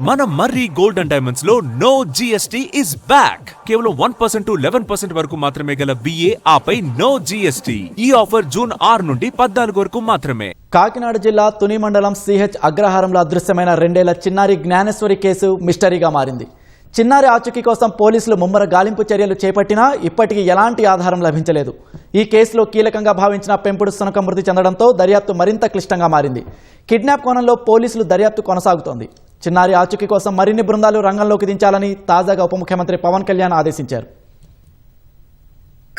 మన మర్రి gold and diamonds లో no GST is back. కేవలం 1% to 11% వరకు మాత్రమే గల VA ఆపై నో జిఎస్టీ. ఈ ఆఫర్ జూన్ 6 నుండి 14 వరకు మాత్రమే. కాకినాడ జిల్లా తుని మండలం CH అగ్రహారంలో అదృశ్యమైన 2 ఏళ్ల చిన్నారి జ్ఞానేశ్వరి కేసు మిస్టరీగా మారింది. చిన్నారి ఆచూకీ కోసం పోలీసులు ముమ్మర గాలింపు చర్యలు చేపట్టినా ఇప్పటికీ ఎలాంటి ఆధారం లభించలేదు. ఈ కేసులో కీలకంగా భావించిన పెంపుడు శునకం మృతి చెందడంతో దర్యాప్తు మరింత క్లిష్టంగా మారింది. కిడ్నాప్ కోణంలో పోలీసులు దర్యాప్తు కొనసాగుతోంది. చిన్నారి ఆచూకీ కోసం మరిన్ని బృందాలు రంగంలోకి దించాలని తాజాగా ఉప ముఖ్యమంత్రి పవన్ కళ్యాణ్ ఆదేశించారు.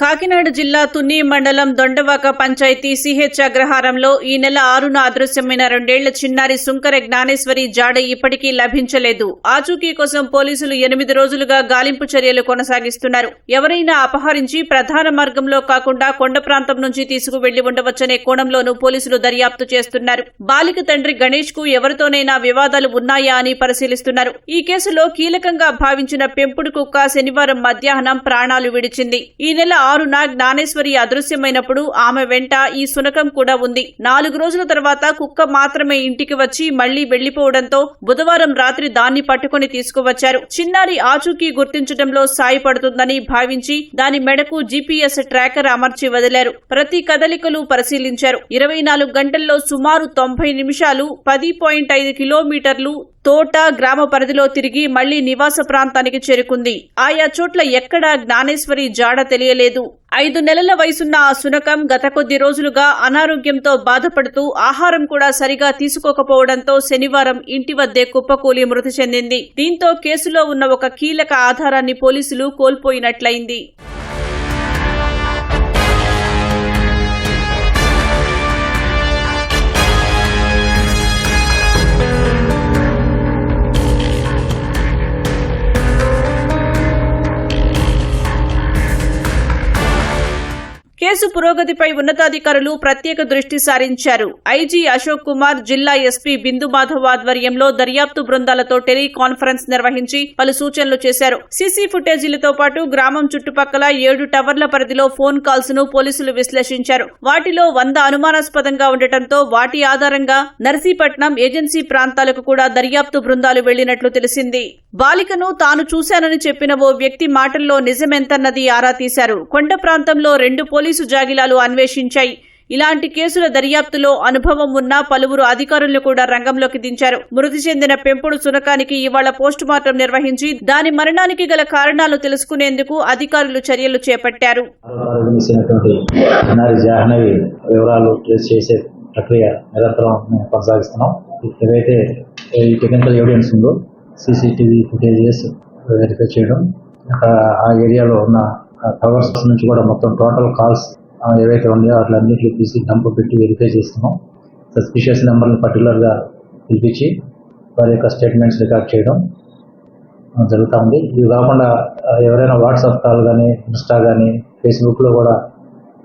కాకినాడ జిల్లా తుని మండలం దొండవాక పంచాయతీ CH అగ్రహారంలో ఈ నెల 6న అదృశ్యమైన 2 ఏళ్ల చిన్నారి సుంకర జ్ఞానేశ్వరి జాడ ఇప్పటికీ లభించలేదు. ఆచూకీ కోసం పోలీసులు 8 రోజులుగా గాలింపు చర్యలు కొనసాగిస్తున్నారు. ఎవరైనా అపహరించి ప్రధాన మార్గంలో కాకుండా కొండ ప్రాంతం నుంచి తీసుకువెళ్లి ఉండవచ్చనే కోణంలోనూ పోలీసులు దర్యాప్తు చేస్తున్నారు. బాలిక తండ్రి గణేష్ కు ఎవరితోనైనా వివాదాలు ఉన్నాయా అని పరిశీలిస్తున్నారు. ఈ కేసులో కీలకంగా భావించిన పెంపుడు కుక్క శనివారం మధ్యాహ్నం ప్రాణాలు విడిచింది. ఈ నెల 6న జ్ఞానేశ్వరి అదృశ్యమైనప్పుడు ఆమె వెంట ఈ శునకం కూడా ఉంది. 4 రోజుల తర్వాత కుక్క మాత్రమే ఇంటికి వచ్చి మళ్లీ వెళ్లిపోవడంతో బుధవారం రాత్రి దాన్ని పట్టుకుని తీసుకువచ్చారు. చిన్నారి ఆచూకీ గుర్తించడంలో సాయపడుతుందని భావించి దాని మెడకు GPS ట్రాకర్ అమర్చి వదిలారు. ప్రతి కదలికలు పరిశీలించారు. 24 గంటల్లో సుమారు 90 నిమిషాలు 10.5 కిలోమీటర్లు తోట గ్రామ పరిధిలో తిరిగి మళ్లీ నివాస ప్రాంతానికి చేరుకుంది. ఆయా చోట్ల ఎక్కడా జ్ఞానేశ్వరి జాడ తెలియలేదు. 5 నెలల వయసున్న ఆ శునకం గత కొద్ది రోజులుగా అనారోగ్యంతో బాధపడుతూ ఆహారం కూడా సరిగా తీసుకోకపోవడంతో శనివారం ఇంటి వద్దే కుప్పకూలి మృతి చెందింది. దీంతో కేసులో ఉన్న ఒక కీలక ఆధారాన్ని పోలీసులు కోల్పోయినట్లయింది. కేసు పురోగతిపై ఉన్నతాధికారులు ప్రత్యేక దృష్టి సారించారు. IG అశోక్ కుమార్, జిల్లా SP బిందు మాధవ్ ఆధ్వర్యంలో దర్యాప్తు బృందాలతో టెలికాన్ఫరెన్స్ నిర్వహించి పలు సూచనలు చేశారు. సీసీ ఫుటేజీలతో పాటు గ్రామం చుట్టుపక్కల 7 టవర్ల పరిధిలో ఫోన్ కాల్స్ ను పోలీసులు విశ్లేషించారు. వాటిలో 100 అనుమానాస్పదంగా ఉండటంతో వాటి ఆధారంగా నర్సీపట్నం ఏజెన్సీ ప్రాంతాలకు కూడా దర్యాప్తు బృందాలు వెళ్లినట్లు తెలిసింది. బాలికను తాను చూశానని చెప్పిన ఓ వ్యక్తి మాటల్లో నిజమెంతన్నది ఆరా తీశారు. కొండ ప్రాంతంలో 2 పోలీసు జాగిలాలు అన్వేషించాయి. ఇలాంటి కేసుల దర్యాప్తులో అనుభవం ఉన్న పలువురు అధికారులను కూడా రంగంలోకి దించారు. మృతి చెందిన పెంపుడు శునకానికి ఇవాళ పోస్టుమార్టం నిర్వహించి దాని మరణానికి గల కారణాలు తెలుసుకునేందుకు అధికారులు చర్యలు చేపట్టారు. వివరాలు ట్రేస్ చేసే ప్రక్రియ నిరంతరం కొనసాగిస్తున్నాం. ఏదైతే టెక్నికల్ ఎవిడెన్స్ ఉందో CCTV ఫుటేజెస్ వెరిఫై చేయడం, ఆ ఏరియాలో ఉన్న టవర్స్ నుంచి కూడా మొత్తం టోటల్ కాల్స్ ఏవైతే ఉన్నాయో అట్లన్నింటినీ తీసి డంప్ పెట్టి వెరిఫై చేస్తున్నాం. సస్పిషియస్ నెంబర్ని పర్టికులర్గా పిలిపించి వారి యొక్క స్టేట్మెంట్స్ రికార్డ్ చేయడం జరుగుతూ ఉంది. ఇవి కాకుండా ఎవరైనా వాట్సాప్ కాల్ కానీ, ఇన్స్టా కానీ, ఫేస్బుక్లో కూడా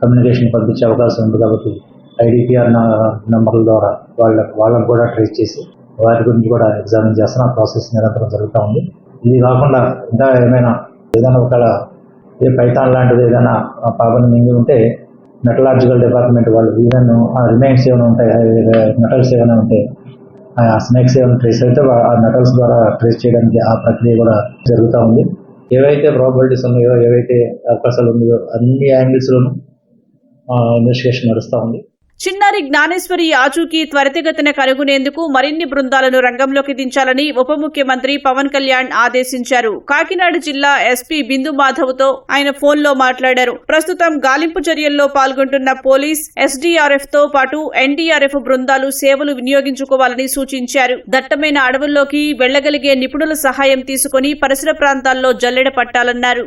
కమ్యూనికేషన్ పంపించే అవకాశం ఉంది. కాబట్టి IDPR నెంబర్ల ద్వారా వాళ్ళని కూడా ట్రేస్ చేసి వాటి గురించి కూడా ఎగ్జామిన్ చేస్తున్న ప్రాసెస్ నిరంతరం జరుగుతూ ఉంది. ఇది కాకుండా ఇంకా ఏదైనా ఒక పైథాన్ లాంటిది ఏదైనా పాపని మింగి ఉంటే మెటలాజికల్ డిపార్ట్మెంట్ వాళ్ళు ఈవెన్ రిమైన్స్ ఏమైనా ఉంటాయి, మెటల్స్ ఏమైనా ఉంటాయి, స్నేక్స్ ఏమైనా ట్రేస్ అయితే ఆ మెటల్స్ ద్వారా ట్రేస్ చేయడానికి ఆ ప్రక్రియ కూడా జరుగుతూ ఉంది. ఏవైతే ప్రాబిలిటీస్ ఉన్నాయో, ఏవైతే అవకాశాలు ఉన్నాయో అన్ని యాంగిల్స్లోనూ ఇన్వెస్టిగేషన్ నడుస్తూ ఉంది. చిన్నారి జ్ఞానేశ్వరి ఆచూకీ త్వరితగతిన కనుగొనేందుకు మరిన్ని బృందాలను రంగంలోకి దించాలని ఉప ముఖ్యమంత్రి పవన్ కళ్యాణ్ ఆదేశించారు. కాకినాడ జిల్లా SP బిందు మాధవ్ తో ఆయన ఫోన్లో మాట్లాడారు. ప్రస్తుతం గాలింపు చర్యల్లో పాల్గొంటున్న పోలీస్, SDRF తో పాటు NDRF బృందాలు సేవలు వినియోగించుకోవాలని సూచించారు. దట్టమైన అడవుల్లోకి వెళ్లగలిగే నిపుణుల సహాయం తీసుకుని పరిసర ప్రాంతాల్లో జల్లెడ పట్టాలన్నారు.